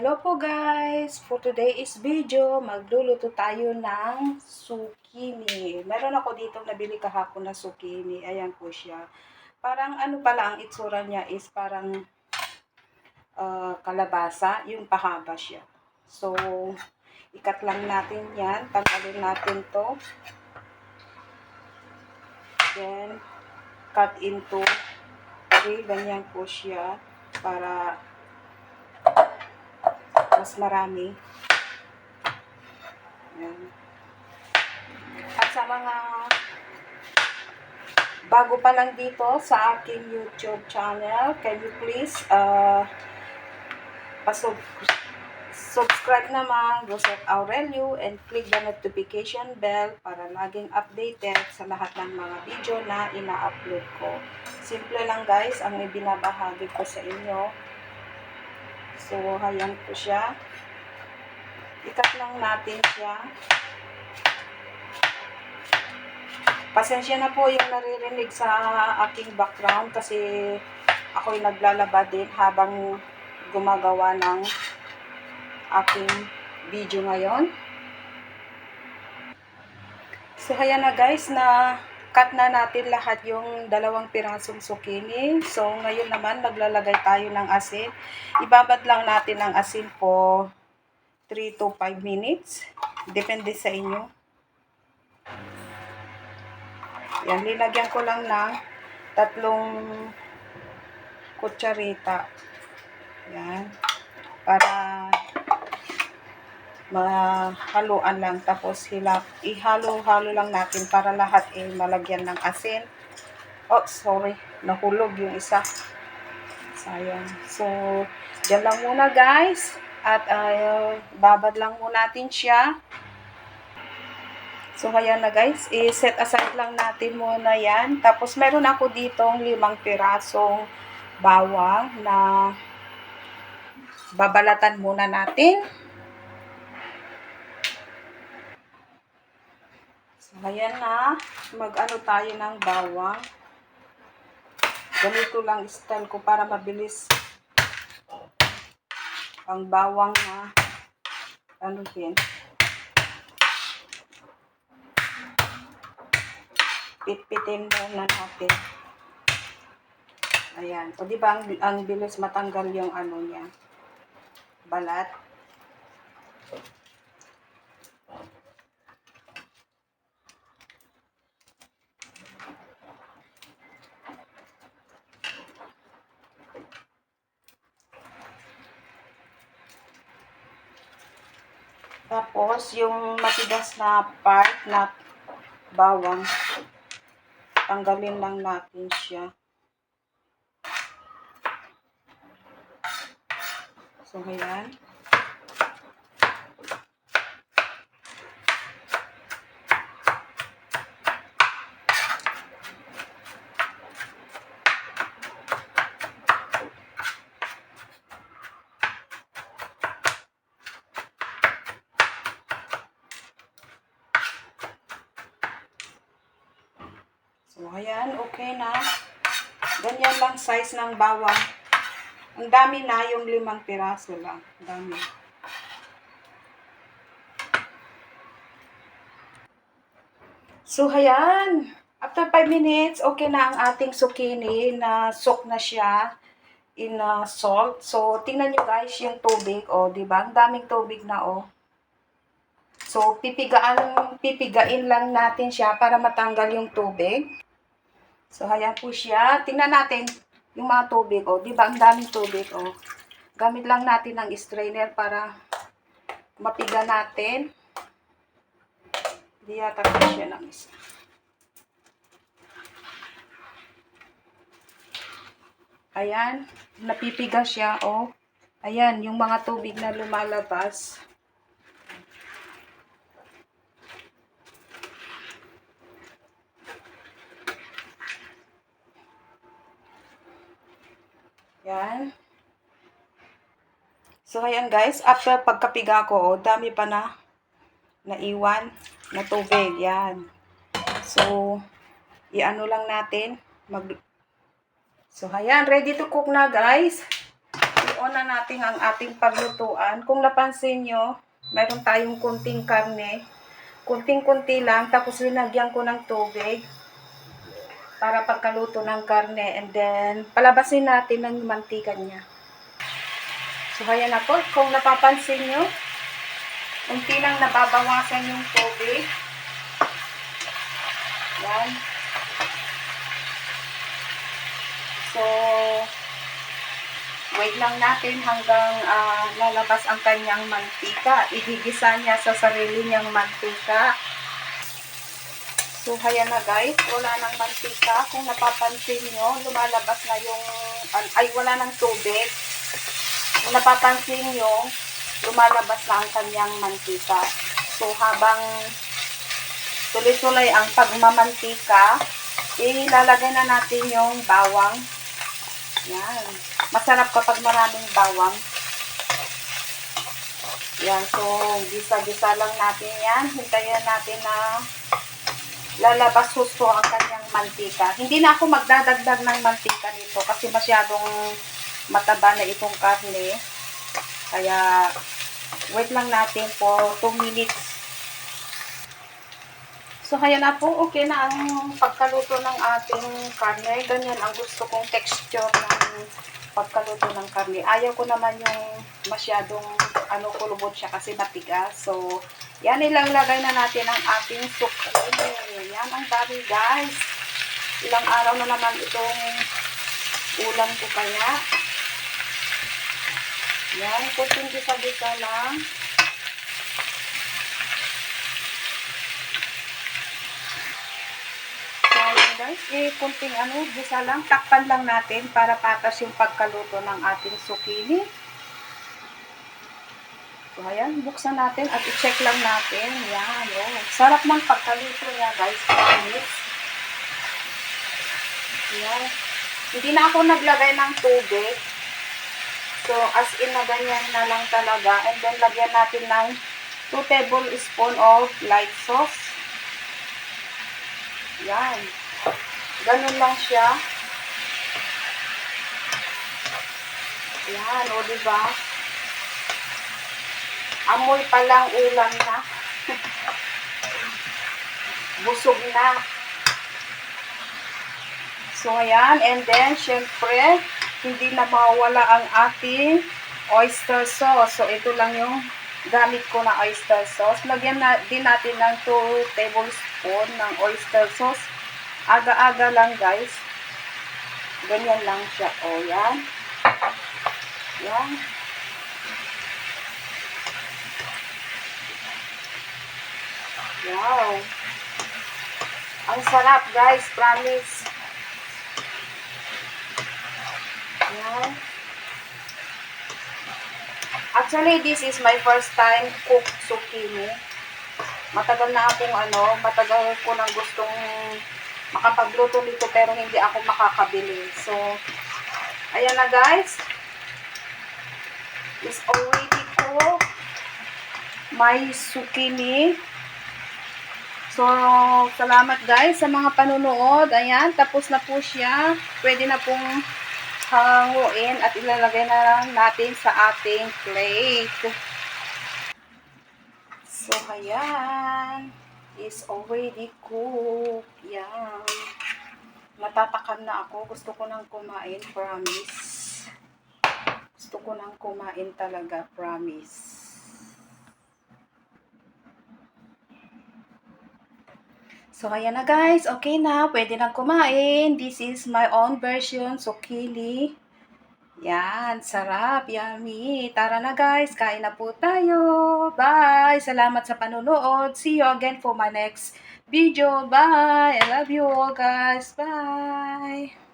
Hello po guys! For today's video, magluluto tayo ng zucchini. Meron ako ditong nabili kahapon na zucchini. Ayan po siya. Parang ano pala ang itsura niya is parang kalabasa. Yung pahaba siya. So, ikat lang natin yan. Tanggalin natin to. Then, cut into 3. Ganyan po siya. Para mas marami. Ayan. At sa mga bago pa lang dito sa aking YouTube channel, can you please subscribe naman, Rosette Aurelio, and click the notification bell para laging updated sa lahat ng mga video na ina-upload ko. Simple lang guys ang ibinabahagi ko sa inyo. So, hayan po siya. Ikat lang natin siya. Pasensya na po yung naririnig sa aking background kasi ako'y naglalaba din habang gumagawa ng aking video ngayon. So, ayan na guys, na cut na natin lahat yung 2 pirasong zucchini. So, ngayon naman maglalagay tayo ng asin. Ibabad lang natin ang asin po 3 to 5 minutes. Depende sa inyo. Yan, linagyan ko lang ng 3 kutsarita. Yan. Para mahaluan lang. Tapos ihalo-halo lang natin para lahat malagyan ng asin. Oh, sorry. Nahulog yung isa. Sayang. So, dyan lang muna guys. At babad lang muna natin siya. So, kaya na guys, i-set aside lang natin muna yan. Tapos, meron ako ditong 5 pirasong bawang na babalatan muna natin. So, ayan na. Mag-ano tayo ng bawang. Ganito lang style ko para mabilis ang bawang na ano din. Pitpitin muna natin. Ayan. O, diba ang bilis matanggal yung ano niya, balat. Tapos, yung matigas na part na bawang, tanggalin lang natin siya. So, ayan. So, ayan, okay na. Ganyan lang size ng bawang. Ang dami na, yung 5 piraso lang. Ang dami. So, ayan. After 5 minutes, okay na ang ating zucchini na soak na siya in salt. So, tingnan nyo guys yung tubig. O, diba? Ang daming tubig na, o. So, pipigain lang natin siya para matanggal yung tubig. So, ayan po siya. Tingnan natin yung mga tubig, o. Diba, ang daming tubig, o. Gamit lang natin ng strainer para mapiga natin. Hindi yata ko siya ng isa. Ayan, napipiga siya, o. Ayan, yung mga tubig na lumalabas. Yan. So, ayan guys, after pagkapiga ko, dami pa na naiwan na tubig. Yan. So, i-ano lang natin. So, ayan, ready to cook na guys. i-on na natin ang ating paglutuan. Kung napansin nyo, mayroon tayong kunting karne. Kunting-kunti lang, tapos linagyan ko ng tubig para pagkaluto ng karne. And then, palabasin natin ng mantika niya. So, ayan na po. Kung napapansin nyo, unti lang nababawasan yung tubig. Yan. So, wait lang natin hanggang lalabas ang kanyang mantika. Igigisa niya sa sarili niyang mantika. So, ayan na guys. Wala nang mantika. Kung napapansin nyo, lumalabas na yung, wala nang tubig. Kung napapansin nyo, lumalabas na ang kanyang mantika. So, habang tuloy-tuloy ang pagmamantika, ilalagay na natin yung bawang. Yan. Masarap kapag maraming bawang. Yan. So, gisa-gisa lang natin yan. Hintayin natin na lalabas husto ang kanyang mantika. Hindi na ako magdadagdag ng mantika nito kasi masyadong mataba na itong karne. Kaya, wait lang natin for 2 minutes. So, kaya na po, okay na ang pagkaluto ng ating karne. Ganyan ang gusto kong texture ng pagkaluto ng karne. Ayaw ko naman yung masyadong kulubot siya kasi matigas. So, yan, ilalagay na natin ang ating sukli. Yan, ang dami guys. Ilang araw na naman itong ulam ko kaya. Yan, kunting gisa-gisa lang. Guys, kunting gisa lang, takpan lang natin para patas yung pagkaluto ng ating zucchini. So, ayan, buksan natin at i-check lang natin. Yan, oh. Sarap ng pagkaluto niya, guys. Promise. Yan. Hindi na ako naglagay ng tubig. So, as in na ganyan na lang talaga. And then, lagyan natin ng 2 tablespoons of light sauce. Yan. Ganun lang siya. Yan, o diba? Amoy pa lang ulam na. Busog na. So, ayan. And then, syempre, hindi na mawala ang ating oyster sauce. So, ito lang yung gamit ko na oyster sauce. Lagyan na din natin ng 2 tablespoons ng oyster sauce. Aga-aga lang, guys. Ganyan lang siya. O, yan. Yan. Wow. Ang sarap, guys. Promise. Yan. Actually, this is my first time cooked zucchini. Matagal na akong matagal ko nang gustong makapagluto nito pero hindi ako makakabili. So, ayan na guys. It's already cooked. My zucchini. So, salamat guys sa mga panunood. Ayan, tapos na po siya. Pwede na pong hanguin at ilalagay na lang natin sa ating plate. So, ayan. Is already cooked. Yan. Natatakam na ako. Gusto ko nang kumain. Promise. Gusto ko nang kumain talaga. Promise. So, ayan na guys. Okay na. Pwede nang kumain. This is my own version. Zucchini. Yan. Sarap. Yummy. Tara na guys. Kain na po tayo. Bye. Salamat sa panunood. See you again for my next video. Bye. I love you all guys. Bye.